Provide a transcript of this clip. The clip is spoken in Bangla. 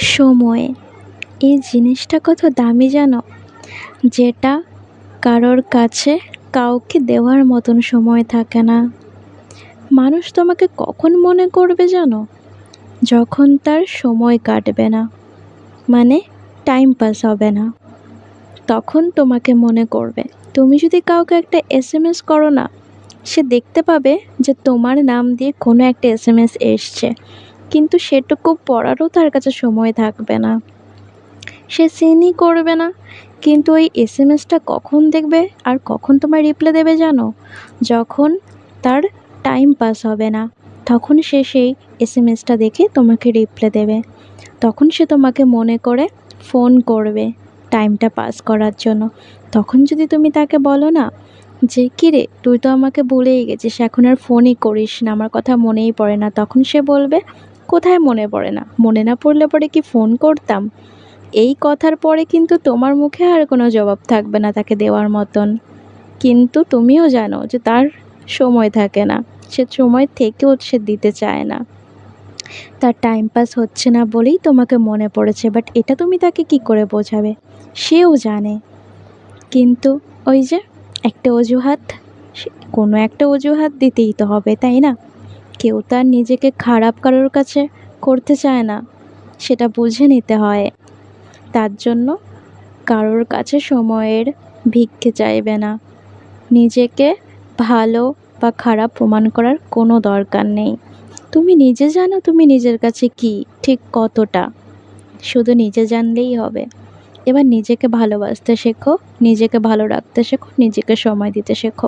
সময় এই জিনিসটা কত দামি জানো? যেটা কারোর কাছে কাউকে দেওয়ার মতন সময় থাকে না। মানুষ তোমাকে কখন মনে করবে জানো? যখন তার সময় কাটবে না, মানে টাইম পাস হবে না, তখন তোমাকে মনে করবে। তুমি যদি কাউকে একটা এসএমএস করো না, সে দেখতে পাবে যে তোমার নাম দিয়ে কোনো একটা এসএমএস এসছে, কিন্তু সেটুকু পড়ারও তার কাছে সময় থাকবে না, সে সিনই করবে না। কিন্তু ওই এসএমএসটা কখন দেখবে আর কখন তোমার রিপ্লাই দেবে জানো? যখন তার টাইম পাস হবে না, তখন সে সেই এসএমএসটা দেখে তোমাকে রিপ্লাই দেবে। তখন সে তোমাকে মনে করে ফোন করবে টাইমটা পাস করার জন্য। তখন যদি তুমি তাকে বলো না যে কী রে, তুই তো আমাকে ভুলেই গেছিস, এখন আর ফোনই করিস না, আমার কথা মনেই পড়ে না, তখন সে বলবে কোথায় মনে পড়ে না, মনে না পড়লে পরে কি ফোন করতাম? এই কথার পরে কিন্তু তোমার মুখে আর কোনো জবাব থাকবে না তাকে দেওয়ার মতন। কিন্তু তুমিও জানো যে তার সময় থাকে না, সে সময় থেকেও সে দিতে চায় না, তার টাইম পাস হচ্ছে না বলেই তোমাকে মনে পড়েছে। বাট এটা তুমি তাকে কি করে বোঝাবে? সেও জানে, কিন্তু ওই যে একটা অজুহাত, কোনো একটা অজুহাত দিতেই তো হবে, তাই না? কেউ তার নিজেকে খারাপ কারোর কাছে করতে চায় না, সেটা বুঝে নিতে হয়। তার জন্য কারোর কাছে সময়ের ভিক্ষে চাইবে না। নিজেকে ভালো বা খারাপ প্রমাণ করার কোনো দরকার নেই। তুমি নিজে জানো তুমি নিজের কাছে কি ঠিক কতটা, শুধু নিজে জানলেই হবে। এবার নিজেকে ভালোবাসতে শেখো, নিজেকে ভালো রাখতে শেখো, নিজেকে সময় দিতে শেখো।